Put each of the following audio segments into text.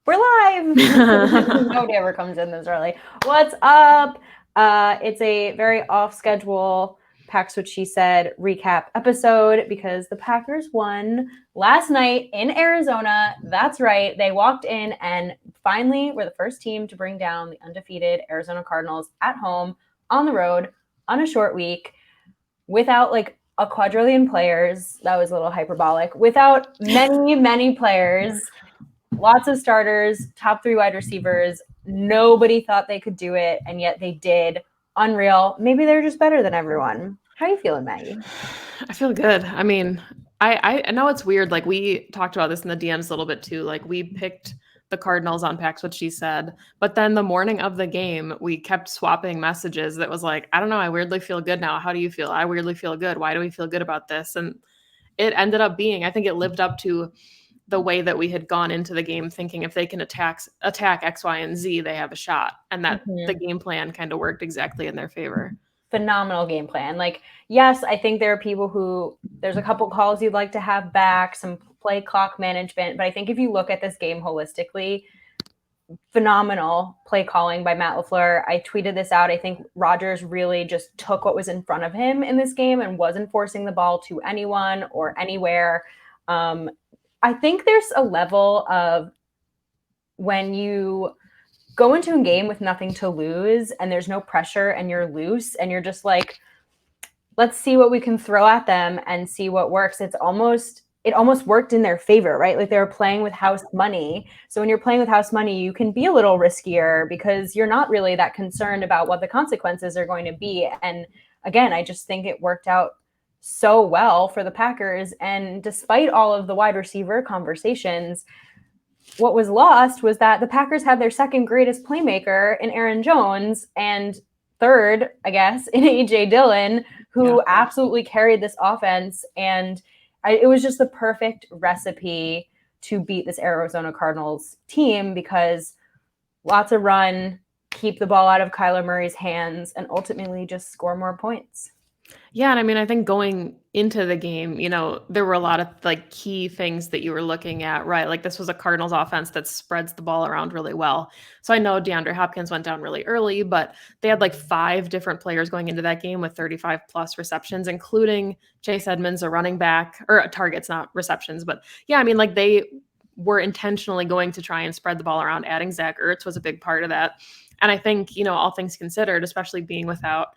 We're live. Nobody ever comes in this early. What's up? It's a very off schedule Pack's What She Said recap episode because the Packers won last night in Arizona. That's right. They walked in and finally were the first team to bring down the undefeated Arizona Cardinals at home on the road on a short week without like a quadrillion players. That was a little hyperbolic. Without many players. Lots of starters, top 3 wide receivers. Nobody thought they could do it, and yet they did. Unreal. Maybe they're just better than everyone. How are you feeling, Maggie? I feel good. I mean, I know it's weird. Like, we talked about this in the DMs a little bit too. Like, we picked the Cardinals on Pack's What She Said, but then the morning of the game, we kept swapping messages that was like, I don't know, I weirdly feel good now. How do you feel? I weirdly feel good. Why do we feel good about this? And it ended up being, I think it lived up to the way that we had gone into the game thinking if they can attack X, Y, and Z, they have a shot. And that the game plan kind of worked exactly in their favor. Phenomenal game plan. Like, yes, I think there are people who, there's a couple calls you'd like to have back, some play clock management, but I think if you look at this game holistically, phenomenal play calling by Matt LaFleur. I tweeted this out. I think Rodgers really just took what was in front of him in this game and wasn't forcing the ball to anyone or anywhere. I think there's a level of when you go into a game with nothing to lose and there's no pressure and you're loose and you're just like, let's see what we can throw at them and see what works. It almost worked in their favor, right? Like they were playing with house money. So when you're playing with house money, you can be a little riskier because you're not really that concerned about what the consequences are going to be. And again, I just think it worked out so well for the Packers. And despite all of the wide receiver conversations, what was lost was that the Packers had their second greatest playmaker in Aaron Jones and third, I guess, in A.J. Dillon, who absolutely carried this offense. And it was just the perfect recipe to beat this Arizona Cardinals team because lots of run, keep the ball out of Kyler Murray's hands, and ultimately just score more points. Yeah, and I mean, I think going into the game, you know, there were a lot of like key things that you were looking at, right? Like this was a Cardinals offense that spreads the ball around really well. So I know DeAndre Hopkins went down really early, but they had like 5 different players going into that game with 35 plus receptions, including Chase Edmonds, a running back, or targets, not receptions. But yeah, I mean, like they were intentionally going to try and spread the ball around. Adding Zach Ertz was a big part of that. And I think, you know, all things considered, especially being without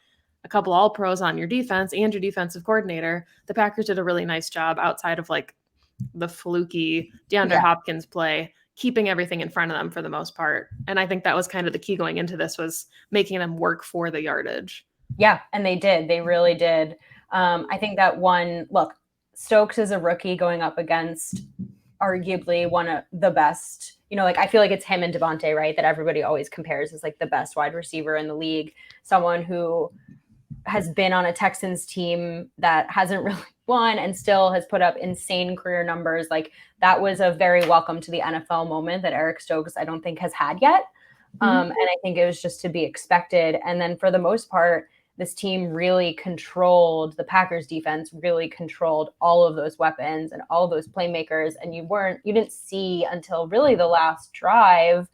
a couple all pros on your defense and your defensive coordinator, the Packers did a really nice job outside of like the fluky DeAndre Hopkins play, keeping everything in front of them for the most part. And I think that was kind of the key going into this, was making them work for the yardage. Yeah, and they did. They really did. I think that look, Stokes is a rookie going up against arguably one of the best, you know, like I feel like it's him and Devontae, right? That everybody always compares as like the best wide receiver in the league. Someone who has been on a Texans team that hasn't really won and still has put up insane career numbers. Like that was a very welcome to the NFL moment that Eric Stokes, I don't think, has had yet. And I think it was just to be expected. And then for the most part, this team really controlled, the Packers defense really controlled all of those weapons and all of those playmakers. And you didn't see until really the last drive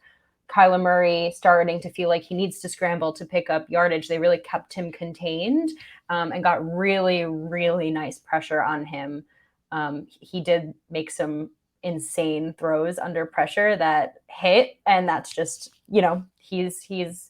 Kyler Murray starting to feel like he needs to scramble to pick up yardage. They really kept him contained and got really, really nice pressure on him. He did make some insane throws under pressure that hit, and that's just, you know, he's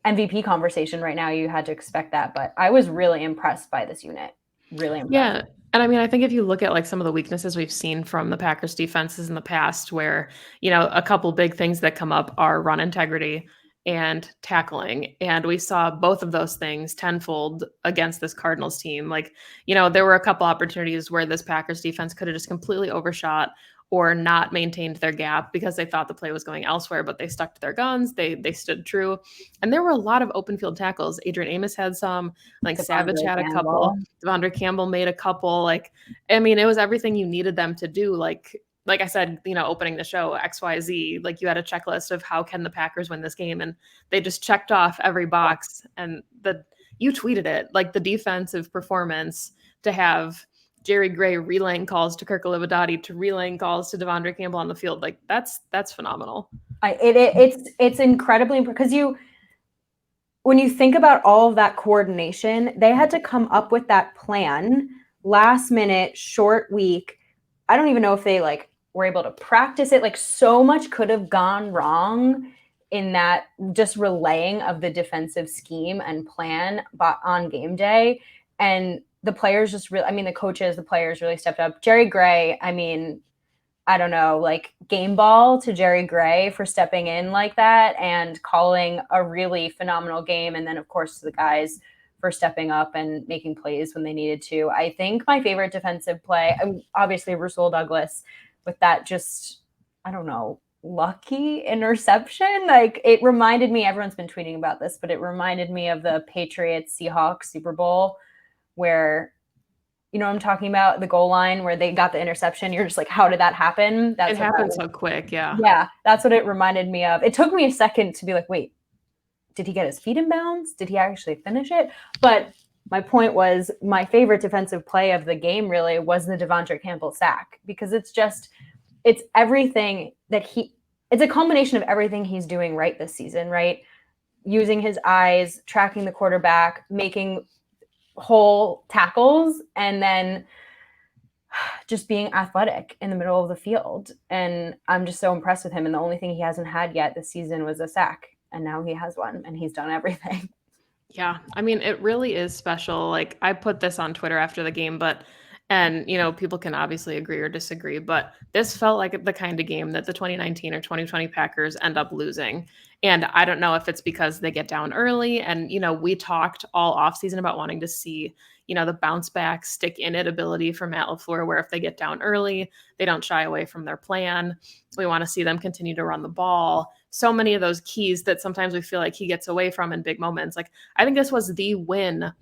MVP conversation right now. You had to expect that, but I was really impressed by this unit. Really impressed. Yeah. And I mean, I think if you look at like some of the weaknesses we've seen from the Packers defenses in the past, where, you know, a couple big things that come up are run integrity and tackling. And we saw both of those things tenfold against this Cardinals team. Like, you know, there were a couple opportunities where this Packers defense could have just completely overshot or not maintained their gap because they thought the play was going elsewhere, but they stuck to their guns. They stood true. And there were a lot of open field tackles. Adrian Amos had some, like Savage had a couple. Devondre Campbell made a couple. Like, I mean, it was everything you needed them to do. Like I said, you know, opening the show, XYZ, like you had a checklist of how can the Packers win this game, and they just checked off every box. And you tweeted it, like the defensive performance to have Jerry Gray relaying calls to Kirk Olivadotti to relaying calls to Devondre Campbell on the field. Like that's phenomenal. It's incredibly because when you think about all of that coordination, they had to come up with that plan last minute, short week. I don't even know if they like were able to practice it. Like so much could have gone wrong in that just relaying of the defensive scheme and plan on game day. And the players just really, I mean, the coaches, the players really stepped up. Jerry Gray, I mean, I don't know, like game ball to Jerry Gray for stepping in like that and calling a really phenomenal game. And then, of course, to the guys for stepping up and making plays when they needed to. I think my favorite defensive play, obviously, Rasul Douglas with that just, I don't know, lucky interception. Like it reminded me, everyone's been tweeting about this, but it reminded me of the Patriots Seahawks Super Bowl where, you know what I'm talking about? The goal line where they got the interception. You're just like, how did that happen? It happened so quick. Yeah. Yeah. That's what it reminded me of. It took me a second to be like, wait, did he get his feet in bounds? Did he actually finish it? But my point was my favorite defensive play of the game really was the Devondre Campbell sack because it's everything that it's a combination of everything he's doing right this season, right? Using his eyes, tracking the quarterback, making whole tackles, and then just being athletic in the middle of the field. And I'm just so impressed with him. And the only thing he hasn't had yet this season was a sack. And now he has one and he's done everything. Yeah. I mean, it really is special. Like I put this on Twitter after the game, and you know, people can obviously agree or disagree, but this felt like the kind of game that the 2019 or 2020 Packers end up losing. And I don't know if it's because they get down early. And, you know, we talked all offseason about wanting to see, you know, the bounce back, stick in it ability for Matt LaFleur, where if they get down early, they don't shy away from their plan. We want to see them continue to run the ball. So many of those keys that sometimes we feel like he gets away from in big moments. Like I think this was the win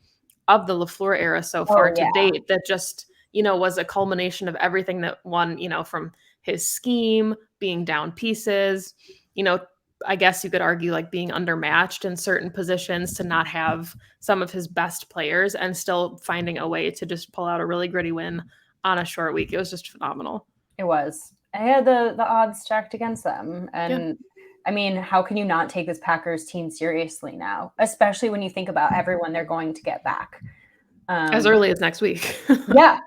of the LaFleur era so far to date that just, you know, was a culmination of everything that won, you know, from his scheme, being down pieces, you know, I guess you could argue like being undermatched in certain positions to not have some of his best players and still finding a way to just pull out a really gritty win on a short week. It was just phenomenal. It was. I had the odds stacked against them. And I mean, how can you not take this Packers team seriously now, especially when you think about everyone they're going to get back? As early as next week. Yeah.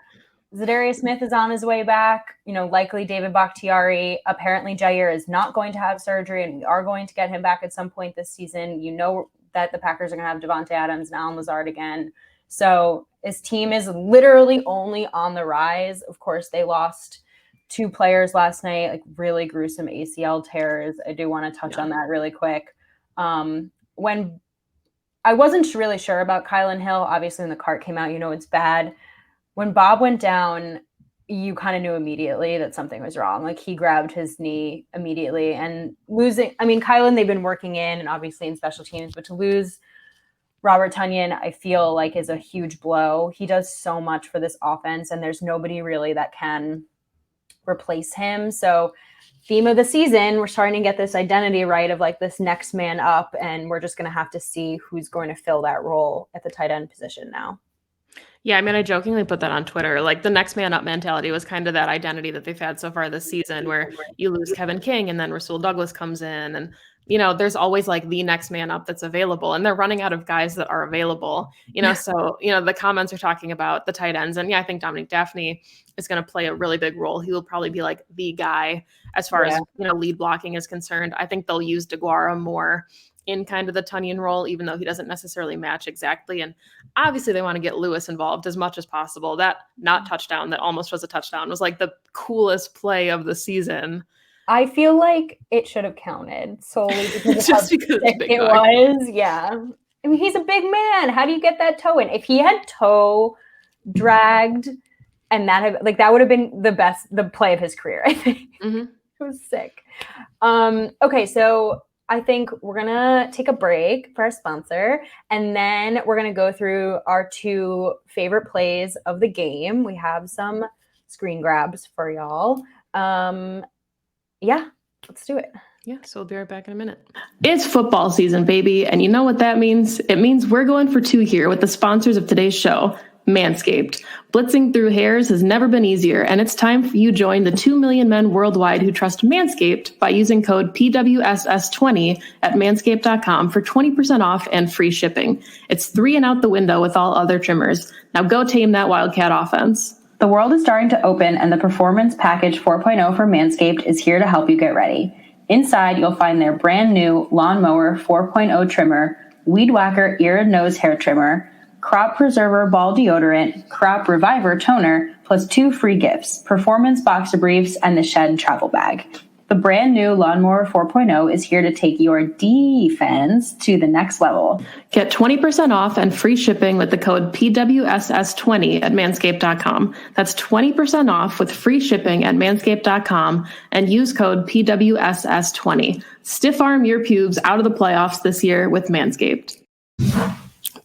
Zadarius Smith is on his way back, you know, likely David Bakhtiari. Apparently Jair is not going to have surgery and we are going to get him back at some point this season. You know that the Packers are going to have Devontae Adams and Allen Lazard again. So his team is literally only on the rise. Of course, they lost 2 players last night, like really gruesome ACL tears. I do want to touch on that really quick. When I wasn't really sure about Kylan Hill, obviously when the cart came out, you know, it's bad. When Bob went down, you kind of knew immediately that something was wrong. Like he grabbed his knee immediately and Kylan, they've been working in and obviously in special teams, but to lose Robert Tonyan, I feel like is a huge blow. He does so much for this offense and there's nobody really that can replace him. So theme of the season, we're starting to get this identity right of like this next man up and we're just going to have to see who's going to fill that role at the tight end position now. Yeah, I mean, I jokingly put that on Twitter. Like the next man up mentality was kind of that identity that they've had so far this season where you lose Kevin King and then Rasul Douglas comes in and, you know, there's always like the next man up that's available and they're running out of guys that are available, you know, so, you know, the comments are talking about the tight ends and yeah, I think Dominic Daphne is going to play a really big role. He will probably be like the guy as far as, you know, lead blocking is concerned. I think they'll use DeGuara more in kind of the Tonyan role, even though he doesn't necessarily match exactly. And obviously they want to get Lewis involved as much as possible. That not touchdown that almost was a touchdown was like the coolest play of the season. I feel like it should have counted solely because of how sick it was. Yeah. I mean, he's a big man. How do you get that toe in? If he had toe dragged and that would have been the play of his career, I think. Mm-hmm. It was sick. Okay, so I think we're going to take a break for our sponsor, and then we're going to go through our 2 favorite plays of the game. We have some screen grabs for y'all. Yeah, let's do it. Yeah, so we'll be right back in a minute. It's football season, baby, and you know what that means? It means we're going for 2 here with the sponsors of today's show. Manscaped. Blitzing through hairs has never been easier, and it's time for you to join the 2 million men worldwide who trust Manscaped by using code PWSS20 at manscaped.com for 20% off and free shipping. It's 3 and out the window with all other trimmers. Now go tame that Wildcat offense. The world is starting to open, and the Performance Package 4.0 from Manscaped is here to help you get ready. Inside, you'll find their brand new Lawnmower 4.0 trimmer, Weed Whacker ear and nose hair trimmer, Crop Preserver Ball Deodorant, Crop Reviver Toner, plus 2 free gifts, Performance Boxer Briefs, and the Shed Travel Bag. The brand new Lawnmower 4.0 is here to take your defense to the next level. Get 20% off and free shipping with the code PWSS20 at manscaped.com. That's 20% off with free shipping at manscaped.com and use code PWSS20. Stiff arm your pubes out of the playoffs this year with Manscaped.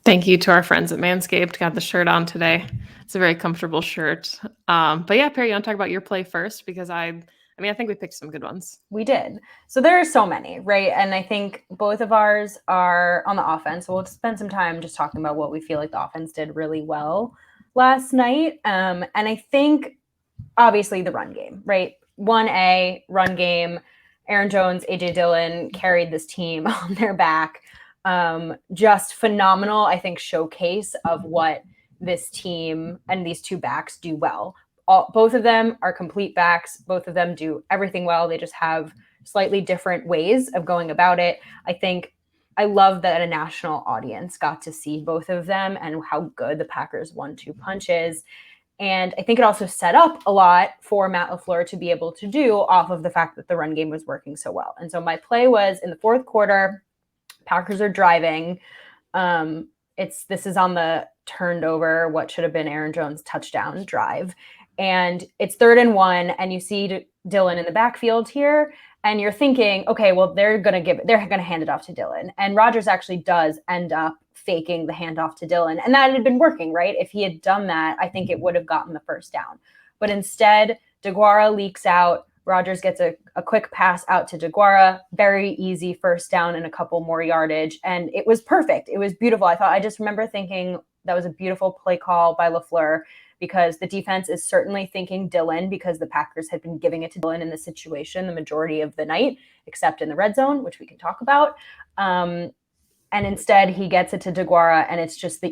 Thank you to our friends at Manscaped. Got the shirt on today. It's a very comfortable shirt. But yeah, Perry, you want to talk about your play first? Because I think we picked some good ones. We did. So there are so many, right? And I think both of ours are on the offense. So we'll spend some time just talking about what we feel like the offense did really well last night. And I think obviously the run game, right? 1A run game. Aaron Jones, AJ Dillon carried this team on their back. Just phenomenal, I think, showcase of what this team and these two backs do well. Both of them are complete backs. Both of them do everything well. They just have slightly different ways of going about it. I think I love that a national audience got to see both of them and how good the Packers 1-2 punch is. And I think it also set up a lot for Matt LaFleur to be able to do off of the fact that the run game was working so well. And so my play was in the fourth quarter, Packers are driving. This is on the turned over what should have been Aaron Jones' touchdown drive. And it's 3rd and 1, and you see Dillon in the backfield here, and you're thinking, okay, well, they're going to hand it off to Dillon. And Rodgers actually does end up faking the handoff to Dillon, and that had been working, right? If he had done that, I think it would have gotten the first down. But instead, DeGuara leaks out. Rodgers gets a quick pass out to DeGuara, very easy first down and a couple more yardage, and it was perfect. It was beautiful. I just remember thinking that was a beautiful play call by LaFleur, because the defense is certainly thinking Dillon, because the Packers had been giving it to Dillon in the situation the majority of the night, except in the red zone, which we can talk about. And instead, he gets it to DeGuara, and it's just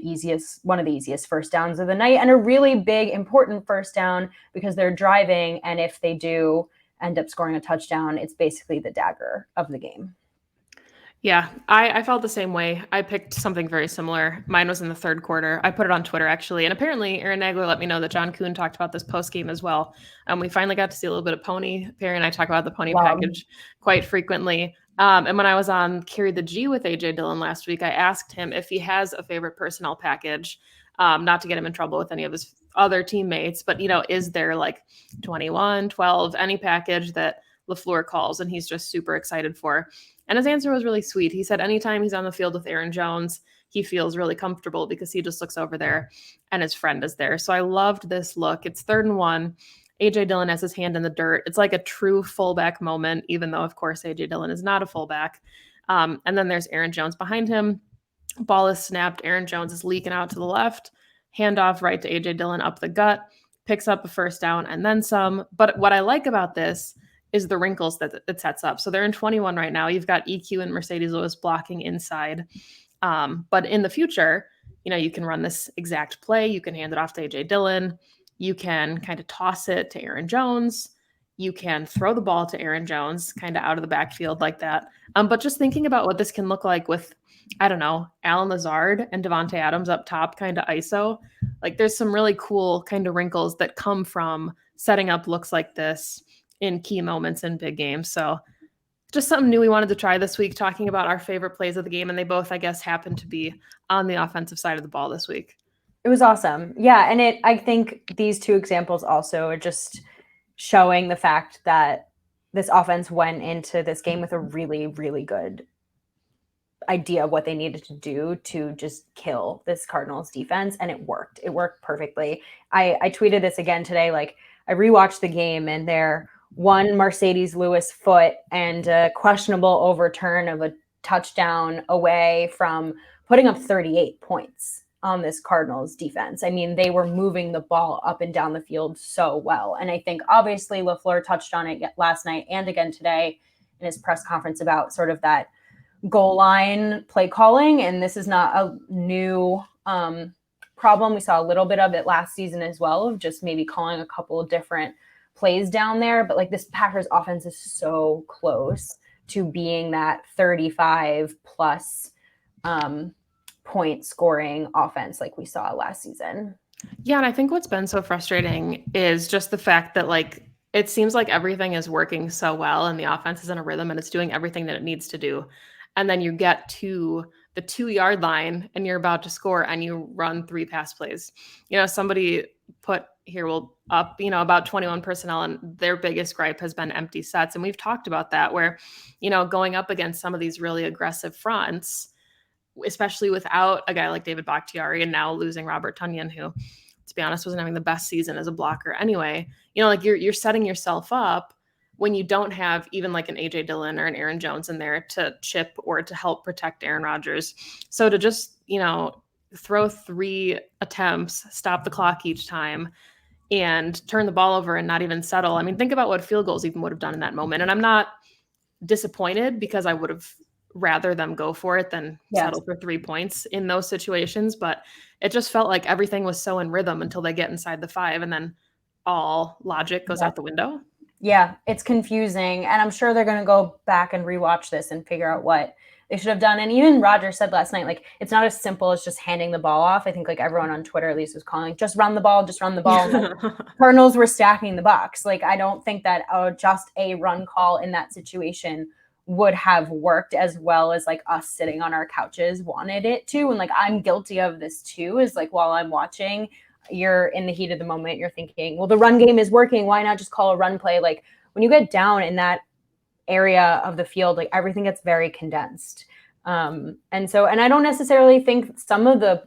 one of the easiest first downs of the night, and a really big, important first down because they're driving, and if they do end up scoring a touchdown, it's basically the dagger of the game. Yeah, I felt the same way. I picked something very similar. Mine was in the third quarter. I put it on Twitter, actually. And apparently, Aaron Nagler let me know that John Kuhn talked about this post-game as well. We finally got to see a little bit of Pony. Perry and I talk about the Pony package quite frequently. And when I was on Carry the G with AJ Dillon last week, I asked him if he has a favorite personnel package, not to get him in trouble with any of his other teammates. But, is there like 21, 12, any package that LaFleur calls and he's just super excited for? And his answer was really sweet. He said anytime he's on the field with Aaron Jones, he feels really comfortable because he just looks over there and his friend is there. So I loved this look. It's 3rd and 1. AJ Dillon has his hand in the dirt. It's like a true fullback moment, even though, of course, AJ Dillon is not a fullback. And then there's Aaron Jones behind him. Ball is snapped. Aaron Jones is leaking out to the left. Handoff right to AJ Dillon up the gut. Picks up a first down and then some. But what I like about this is the wrinkles that it sets up. So they're in 21 right now. You've got EQ and Mercedes Lewis blocking inside. But in the future, you can run this exact play. You can hand it off to AJ Dillon. You can kind of toss it to Aaron Jones. You can throw the ball to Aaron Jones kind of out of the backfield like that. But just thinking about what this can look like with, I don't know, Alan Lazard and Devontae Adams up top, kind of ISO. Like there's some really cool kind of wrinkles that come from setting up looks like this in key moments in big games. So just something new we wanted to try this week, talking about our favorite plays of the game. And they both, I guess, happen to be on the offensive side of the ball this week. It was awesome. Yeah. And I think these two examples also are just showing the fact that this offense went into this game with a really, really good idea of what they needed to do to just kill this Cardinals defense. And it worked. It worked perfectly. I tweeted this again today. Like I rewatched the game and there one Mercedes Lewis foot and a questionable overturn of a touchdown away from putting up 38 points. on this Cardinals defense. I mean, they were moving the ball up and down the field so well. And I think obviously LaFleur touched on it last night and again today in his press conference about sort of that goal line play calling. And this is not a new problem. We saw a little bit of it last season as well, of just maybe calling a couple of different plays down there. But like, this Packers offense is so close to being that 35 plus point scoring offense like we saw last season. Yeah, and I think what's been so frustrating is just the fact that like it seems like everything is working so well and the offense is in a rhythm and it's doing everything that it needs to do. And then you get to the 2-yard line and you're about to score and you run 3 pass plays. Somebody put here, up, about 21 personnel, and their biggest gripe has been empty sets. And we've talked about that where, going up against some of these really aggressive fronts, especially without a guy like David Bakhtiari and now losing Robert Tonyan, who, to be honest, wasn't having the best season as a blocker anyway. Like you're setting yourself up when you don't have even like an AJ Dillon or an Aaron Jones in there to chip or to help protect Aaron Rodgers. So to just, throw 3 attempts, stop the clock each time, and turn the ball over and not even settle. I mean, think about what field goals even would have done in that moment. And I'm not disappointed because I would have rather them go for it than settle for 3 points in those situations. But it just felt like everything was so in rhythm until they get inside the 5 and then all logic goes out the window. Yeah, it's confusing. And I'm sure they're going to go back and rewatch this and figure out what they should have done. And even Roger said last night, like, it's not as simple as just handing the ball off. I think like everyone on Twitter at least was calling, just run the ball, just run the ball. Like, Cardinals were stacking the box. Like, I don't think that just a run call in that situation would have worked as well as like us sitting on our couches wanted it to. And like, I'm guilty of this too, is like, while I'm watching, you're in the heat of the moment, you're thinking, well, the run game is working, why not just call a run play? Like, when you get down in that area of the field, like, everything gets very condensed. And I don't necessarily think some of the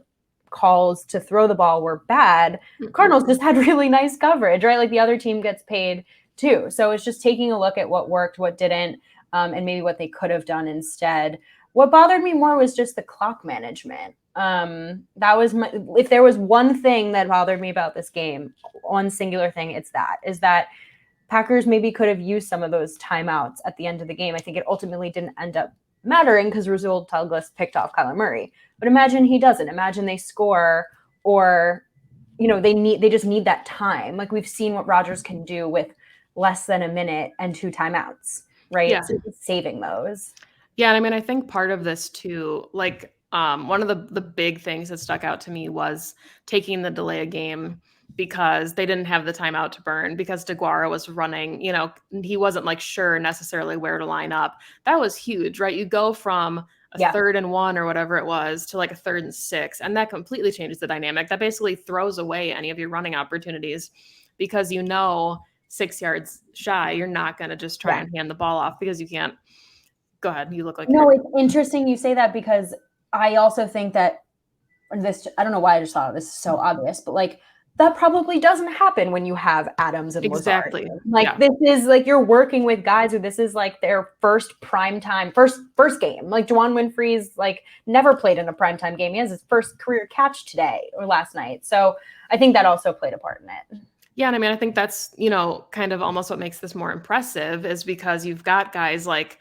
calls to throw the ball were bad. Cardinals just had really nice coverage, right? Like, the other team gets paid too. So it's just taking a look at what worked, what didn't, and maybe what they could have done instead. What bothered me more was just the clock management. That was if there was one thing that bothered me about this game, one singular thing, is that Packers maybe could have used some of those timeouts at the end of the game. I think it ultimately didn't end up mattering because Rasul Douglas picked off Kyler Murray. But imagine he doesn't. Imagine they score, or they just need that time. Like, we've seen what Rodgers can do with less than a minute and 2 timeouts, right? Yeah. So saving those. Yeah, and I mean, I think part of this too, like one of the big things that stuck out to me was taking the delay of game because they didn't have the timeout to burn, because DeGuara was running, he wasn't like sure necessarily where to line up. That was huge, right? You go from a 3rd and 1 or whatever it was to like a 3rd and 6, and that completely changes the dynamic. That basically throws away any of your running opportunities, because 6 yards shy, you're not going to just try and hand the ball off because you can't. Go ahead. You look like it's interesting you say that, because I also think that this, I don't know why I just thought this is so obvious, but like, that probably doesn't happen when you have Adams and exactly. Lazard. Like, this is like, you're working with guys who this is like their first primetime, first game. Like, Juwan Winfrey's like never played in a primetime game. He has his first career catch today or last night. So I think that also played a part in it. Yeah, and I mean, I think that's, kind of almost what makes this more impressive, is because you've got guys like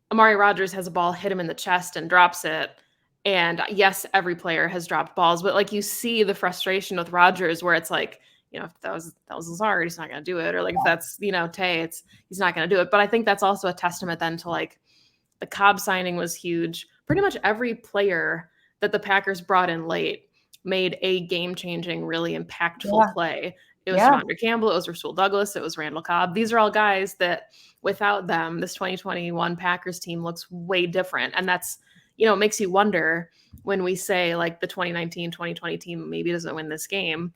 Amari Rodgers has a ball hit him in the chest and drops it. And yes, every player has dropped balls, but like, you see the frustration with Rodgers where it's like, if that was Lazard, he's not going to do it. Or like, if that's, Tay, he's not going to do it. But I think that's also a testament then to like the Cobb signing was huge. Pretty much every player that the Packers brought in late made a game-changing, really impactful play. It was Devondre Campbell, it was Rasul Douglas, it was Randall Cobb. These are all guys that without them, this 2021 Packers team looks way different. And that's, it makes you wonder when we say like the 2019, 2020 team maybe doesn't win this game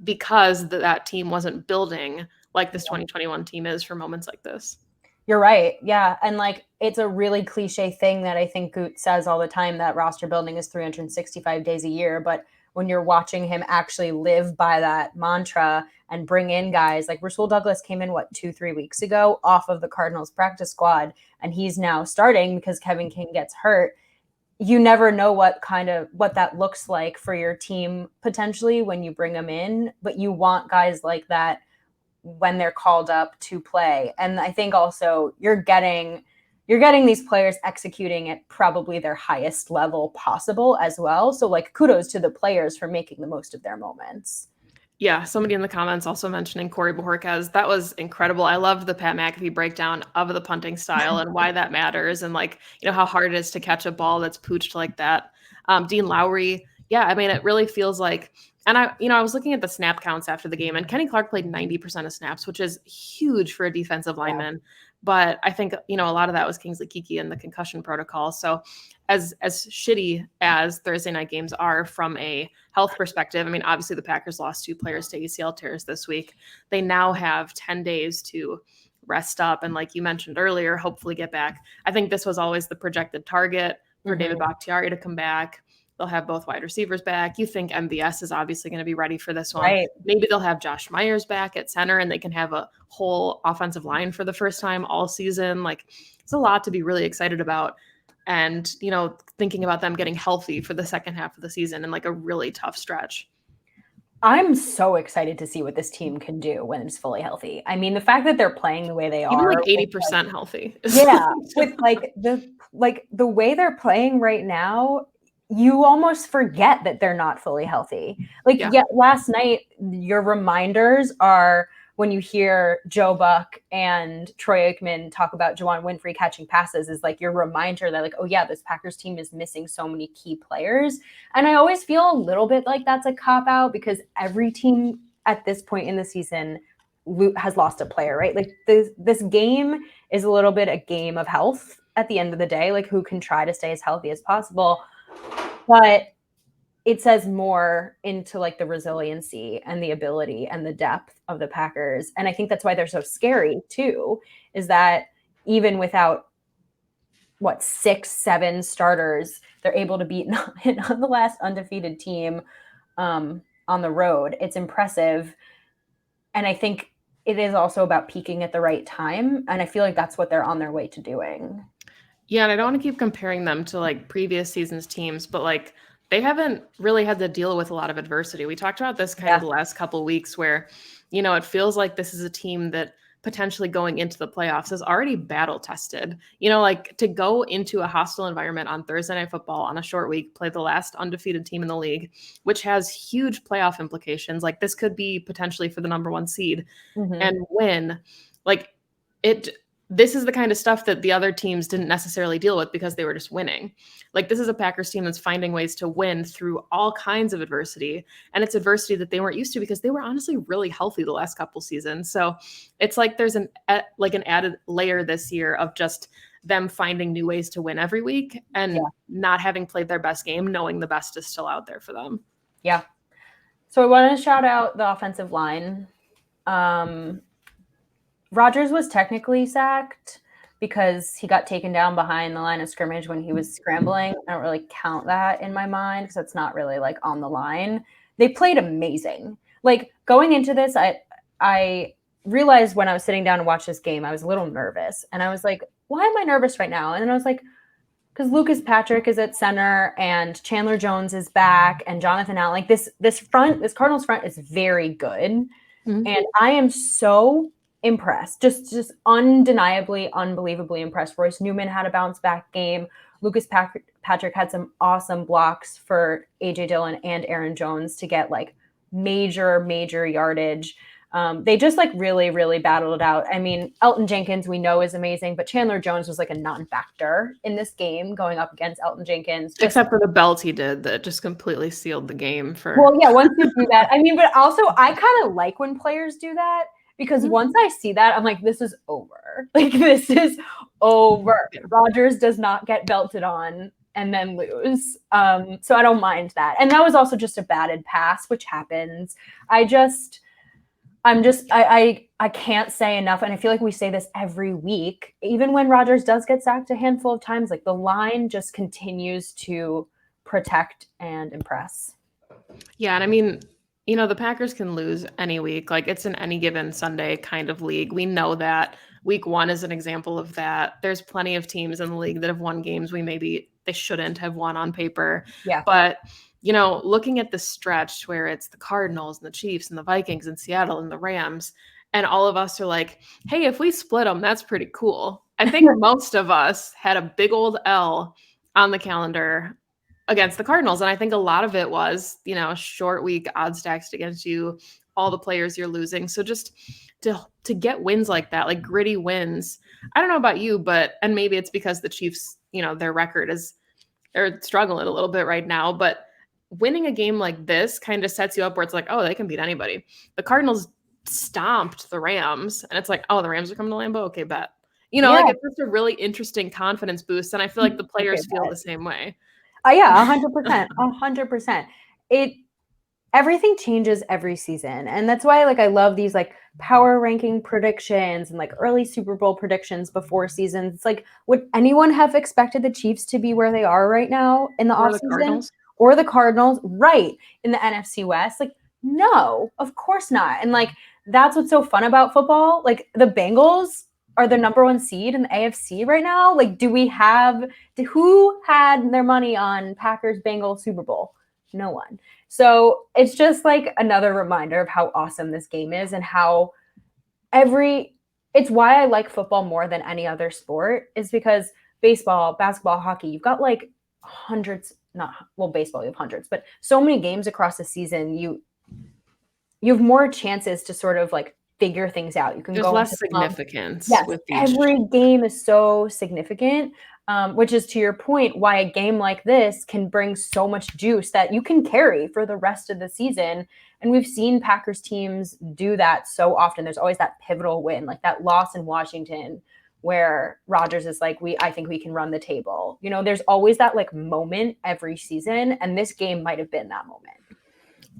because that team wasn't building like this 2021 team is for moments like this. You're right. Yeah. And like, it's a really cliche thing that I think Goot says all the time, that roster building is 365 days a year. But when you're watching him actually live by that mantra and bring in guys like Rasul Douglas came in 2-3 weeks ago off of the Cardinals practice squad, and he's now starting because Kevin King gets hurt. you never know what that looks like for your team potentially when you bring them in, but you want guys like that when they're called up to play. And I think also you're getting these players executing at probably their highest level possible as well. So like kudos to the players for making the most of their moments. Yeah, somebody in the comments also mentioning Corey Bojorquez. That was incredible. I loved the Pat McAfee breakdown of the punting style and why that matters, and like, how hard it is to catch a ball that's pooched like that. Dean Lowry, yeah, I mean, it really feels like, and I was looking at the snap counts after the game, and Kenny Clark played 90% of snaps, which is huge for a defensive lineman. But I think, a lot of that was Kingsley Keke and the concussion protocol. So as shitty as Thursday night games are from a health perspective, I mean, obviously the Packers lost 2 players to ACL tears this week. They now have 10 days to rest up. And like you mentioned earlier, hopefully get back. I think this was always the projected target for David Bakhtiari to come back. They'll have both wide receivers back. You think MVS is obviously going to be ready for this one. Right. Maybe they'll have Josh Myers back at center and they can have a whole offensive line for the first time all season. Like, it's a lot to be really excited about. And, thinking about them getting healthy for the second half of the season and like a really tough stretch. I'm so excited to see what this team can do when it's fully healthy. I mean, the fact that they're playing the way they Even are, like 80% healthy. Yeah, with the way they're playing right now, you almost forget that they're not fully healthy. Like, yeah, last night, your reminders are when you hear Joe Buck and Troy Aikman talk about Juwan Winfrey catching passes, is like your reminder that like, oh yeah, this Packers team is missing so many key players. And I always feel a little bit like that's a cop out because every team at this point in the season has lost a player, right? Like this game is a little bit a game of health at the end of the day, like who can try to stay as healthy as possible. But it says more into like the resiliency and the ability and the depth of the Packers. And I think that's why they're so scary too, is that even without 6-7 starters, they're able to beat the last undefeated team on the road. It's impressive. And I think it is also about peaking at the right time. And I feel like that's what they're on their way to doing. Yeah, and I don't want to keep comparing them to like previous seasons teams, but like they haven't really had to deal with a lot of adversity. We talked about this kind of the last couple of weeks where, it feels like this is a team that potentially going into the playoffs is already battle tested. Like to go into a hostile environment on Thursday Night Football on a short week, play the last undefeated team in the league, which has huge playoff implications. Like this could be potentially for the number 1 seed and win. Like this is the kind of stuff that the other teams didn't necessarily deal with because they were just winning. Like this is a Packers team that's finding ways to win through all kinds of adversity. And it's adversity that they weren't used to because they were honestly really healthy the last couple seasons. So it's like there's an added layer this year of just them finding new ways to win every week and not having played their best game, knowing the best is still out there for them. Yeah. So I want to shout out the offensive line. Rodgers was technically sacked because he got taken down behind the line of scrimmage when he was scrambling. I don't really count that in my mind because it's not really like on the line. They played amazing. Like going into this, I realized when I was sitting down to watch this game, I was a little nervous. And I was like, why am I nervous right now? And then I was like, because Lucas Patrick is at center and Chandler Jones is back and Jonathan Allen. Like this Cardinals front is very good. And I am so impressed, just undeniably, unbelievably impressed. Royce Newman had a bounce back game. Lucas Patrick had some awesome blocks for AJ Dillon and Aaron Jones to get like major yardage. They just like really, really battled it out. I mean, Elton Jenkins we know is amazing, but Chandler Jones was like a non-factor in this game going up against Elton Jenkins. Except for the belt he did that just completely sealed the game for. Well, yeah, once you do that, I mean, but also I kind of like when players do that. Because once I see that, I'm like, this is over. Like, this is over. Rodgers does not get belted on and then lose. So I don't mind that. And that was also just a batted pass, which happens. I can't say enough. And I feel like we say this every week. Even when Rodgers does get sacked a handful of times, like the line just continues to protect and impress. Yeah, and I mean, the Packers can lose any week. Like it's an any given Sunday kind of league. We know that week 1 is an example of that. There's plenty of teams in the league that have won games we maybe they shouldn't have won on paper. Yeah. But, you know, looking at the stretch where it's the Cardinals and the Chiefs and the Vikings and Seattle and the Rams, and all of us are like, hey, if we split them, that's pretty cool. I think most of us had a big old L on the calendar against the Cardinals. And I think a lot of it was, you know, short week, odds stacked against you, all the players you're losing. So just to get wins like that, like gritty wins. I don't know about you, but and maybe it's because the Chiefs, you know, their record is they're struggling a little bit right now, but winning a game like this kind of sets you up where it's like, oh, they can beat anybody. The Cardinals stomped the Rams, and it's like, oh, the Rams are coming to Lambeau. Okay, bet. You know, Yeah. like it's just a really interesting confidence boost, and I feel like the players Okay, feel bet. the same way. Yeah, 100%, 100%. Everything changes every season, and that's why like I love these like power ranking predictions and like early Super Bowl predictions before seasons. It's like, would anyone have expected the Chiefs to be where they are right now in the Or the offseason, Cardinals. or the Cardinals right in the NFC West? Like, no, of course not. And like that's what's so fun about football. Like the Bengals are the number one seed in the AFC right now. Like, who had their money on Packers Bengals Super Bowl? No one. So it's just like another reminder of how awesome this game is and how it's why I like football more than any other sport, is because baseball, basketball, hockey, you've got like hundreds, baseball, you have hundreds, but so many games across the season, you have more chances to sort of like figure things out. You can There's go less significance yes, with each. every game is so significant, which is to your point why a game like this can bring so much juice that you can carry for the rest of the season. And we've seen Packers teams do that so often. There's always that pivotal win, like that loss in Washington where Rodgers is like, I think we can run the table. You know, there's always that like moment every season, and this game might have been that moment.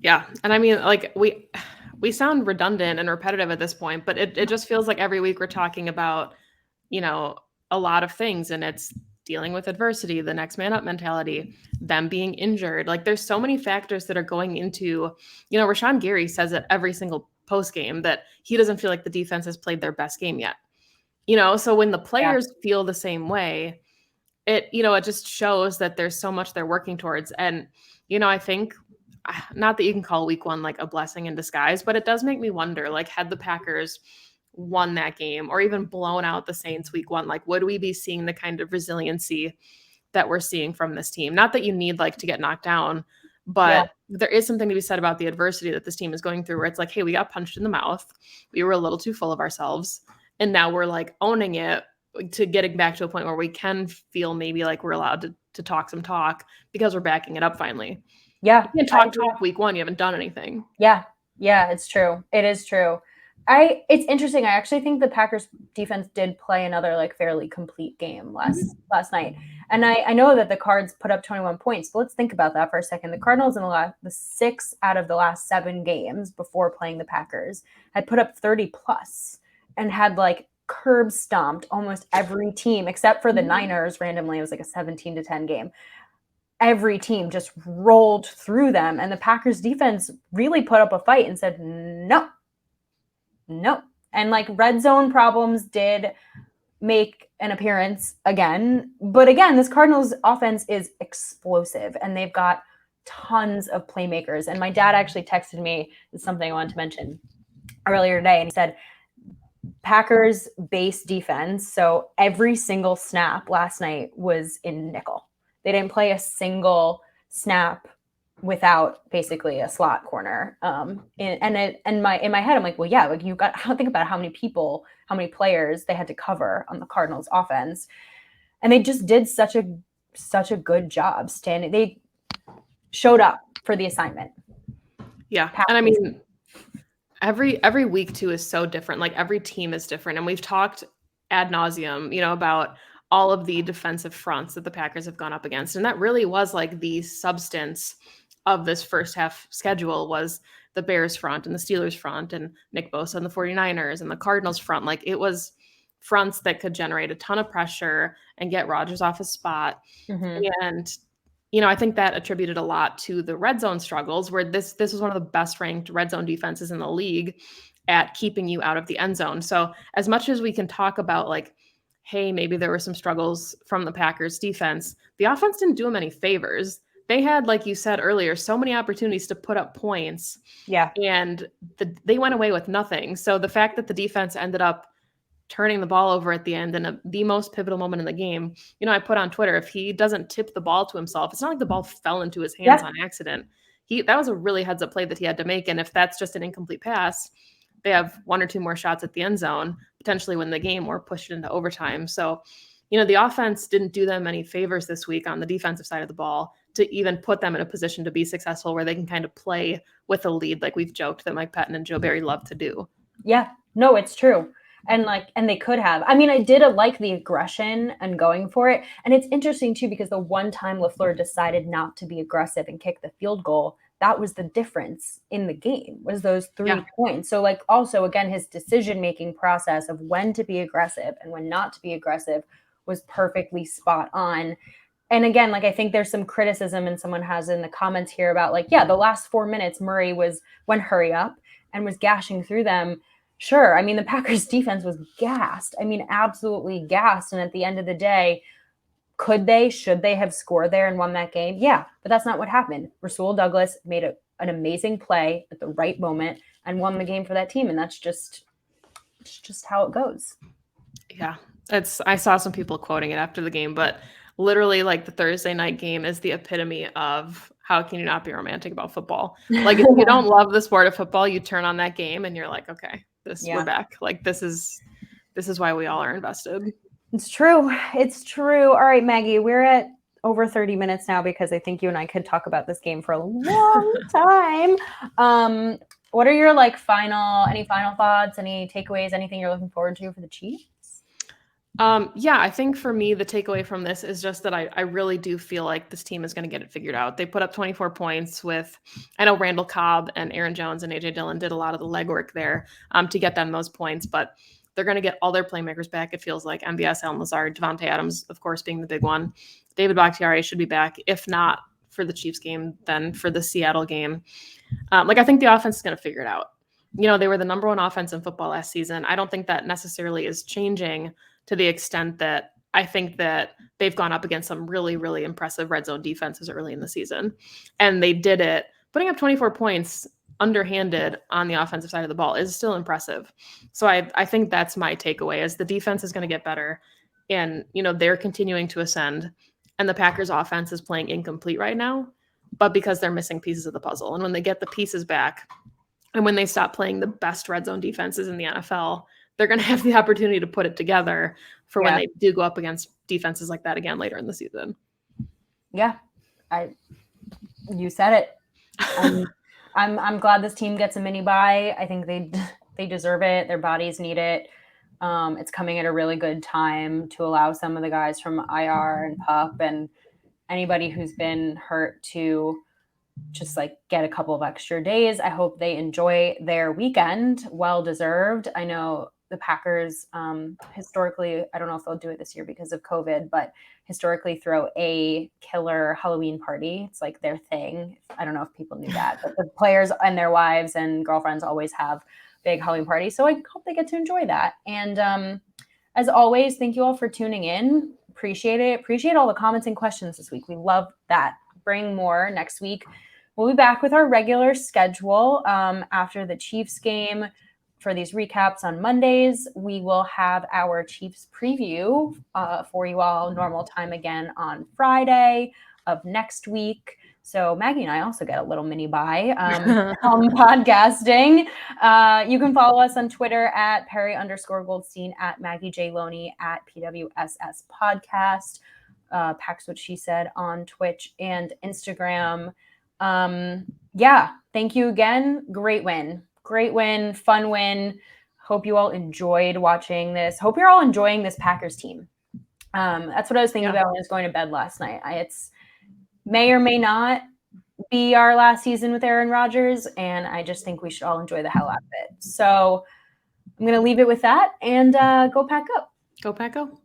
Yeah. And I mean, like we sound redundant and repetitive at this point, but it just feels like every week we're talking about, you know, a lot of things, and it's dealing with adversity, the next man up mentality, them being injured. Like there's so many factors that are going into, you know, Rashawn Gary says it every single post game that he doesn't feel like the defense has played their best game yet. You know, so when the players feel the same way, it just shows that there's so much they're working towards. And, you know, I think not that you can call week one like a blessing in disguise, but it does make me wonder, like, had the Packers won that game or even blown out the Saints week one, like, would we be seeing the kind of resiliency that we're seeing from this team? Not that you need like to get knocked down, but there is something to be said about the adversity that this team is going through, where it's like, hey, we got punched in the mouth. We were a little too full of ourselves. And now we're like owning it to getting back to a point where we can feel maybe like we're allowed to talk some talk because we're backing it up finally. Yeah. You can talk week one. You haven't done anything. Yeah. Yeah, it's true. It is true. It's interesting. I actually think the Packers defense did play another like fairly complete game last night. And I know that the Cards put up 21 points, but let's think about that for a second. The Cardinals in the 6 out of the last 7 games before playing the Packers had put up 30 plus and had like curb stomped almost every team except for the Niners. Randomly, it was like a 17-10 game. Every team just rolled through them, and the Packers defense really put up a fight and said, no. And like red zone problems did make an appearance again. But again, this Cardinals offense is explosive, and they've got tons of playmakers. And my dad actually texted me, it's something I wanted to mention earlier today, and he said, Packers base defense, so every single snap last night was in nickel. They didn't play a single snap without basically a slot corner. In my head, I'm like, well, yeah, like think about how many players they had to cover on the Cardinals offense. And they just did such a good job standing. They showed up for the assignment. Yeah. And I mean, every week too is so different. Like every team is different. And we've talked ad nauseum, you know, about all of the defensive fronts that the Packers have gone up against. And that really was like the substance of this first half schedule, was the Bears front and the Steelers front and Nick Bosa and the 49ers and the Cardinals front. Like it was fronts that could generate a ton of pressure and get Rodgers off his spot. Mm-hmm. And, you know, I think that attributed a lot to the red zone struggles, where this was one of the best ranked red zone defenses in the league at keeping you out of the end zone. So as much as we can talk about like, hey, maybe there were some struggles from the Packers defense. The offense didn't do them any favors. They had, like you said earlier, so many opportunities to put up points. Yeah. And they went away with nothing. So the fact that the defense ended up turning the ball over at the end in the most pivotal moment in the game, I put on Twitter, if he doesn't tip the ball to himself, it's not like the ball fell into his hands on accident. That was a really heads up play that he had to make. And if that's just an incomplete pass, they have one or two more shots at the end zone, potentially win the game or push it into overtime. So, the offense didn't do them any favors this week on the defensive side of the ball to even put them in a position to be successful where they can kind of play with a lead like we've joked that Mike Patton and Joe Barry love to do. Yeah, no, it's true. And they could have. I mean, I did like the aggression and going for it. And it's interesting too, because the one time LaFleur decided not to be aggressive and kick the field goal, that was the difference in the game, was those 3 points. So also, again, his decision-making process of when to be aggressive and when not to be aggressive was perfectly spot on. And again, I think there's some criticism, and someone has in the comments here about the last 4 minutes, Murray went hurry up and was gashing through them. Sure. I mean, the Packers defense was gassed. I mean, absolutely gassed. And at the end of the day, should they have scored there and won that game? Yeah, but that's not what happened. Rasul Douglas made an amazing play at the right moment and won the game for that team. And it's just how it goes. Yeah. I saw some people quoting it after the game, but literally the Thursday night game is the epitome of how can you not be romantic about football? If you don't love the sport of football, you turn on that game and you're like, okay, we're back. This is why we all are invested. It's true. It's true. All right, Maggie, we're at over 30 minutes now because I think you and I could talk about this game for a long time. What are your any final thoughts, any takeaways, anything you're looking forward to for the Chiefs? I think for me, the takeaway from this is just that I really do feel like this team is going to get it figured out. They put up 24 points I know Randall Cobb and Aaron Jones and AJ Dillon did a lot of the legwork there to get them those points, but they're going to get all their playmakers back. It feels like MVS, Allen Lazard, Devontae Adams, of course, being the big one. David Bakhtiari should be back. If not for the Chiefs game, then for the Seattle game. I think the offense is going to figure it out. They were the number one offense in football last season. I don't think that necessarily is changing to the extent that I think that they've gone up against some really, really impressive red zone defenses early in the season. And they did it. Putting up 24 points underhanded on the offensive side of the ball is still impressive. So I think that's my takeaway is the defense is going to get better. And, they're continuing to ascend. And the Packers offense is playing incomplete right now, but because they're missing pieces of the puzzle. And when they get the pieces back and when they stop playing the best red zone defenses in the NFL, they're going to have the opportunity to put it together for when they do go up against defenses like that again later in the season. Yeah, you said it. I'm glad this team gets a mini bye. I think they deserve it. Their bodies need it. It's coming at a really good time to allow some of the guys from IR and PUP and anybody who's been hurt to just get a couple of extra days. I hope they enjoy their weekend. Well deserved. I know the Packers historically, I don't know if they'll do it this year because of COVID, but historically throw a killer Halloween party. It's their thing. I don't know if people knew that, but the players and their wives and girlfriends always have big Halloween parties. So I hope they get to enjoy that. And as always, thank you all for tuning in. Appreciate it. Appreciate all the comments and questions this week. We love that. Bring more next week. We'll be back with our regular schedule after the Chiefs game. For these recaps on Mondays, we will have our Chiefs preview for you all normal time again on Friday of next week. So Maggie and I also get a little mini bye on podcasting. You can follow us on Twitter at Perry_Goldstein, at Maggie J. Loney, at PWSS Podcast, Pax What She Said on Twitch and Instagram. Thank you again. Great win, fun win. Hope you all enjoyed watching this. Hope you're all enjoying this Packers team. That's what I was thinking about when I was going to bed last night. It's may or may not be our last season with Aaron Rodgers, and I just think we should all enjoy the hell out of it. So I'm going to leave it with that and go Pack up. Go Pack Go.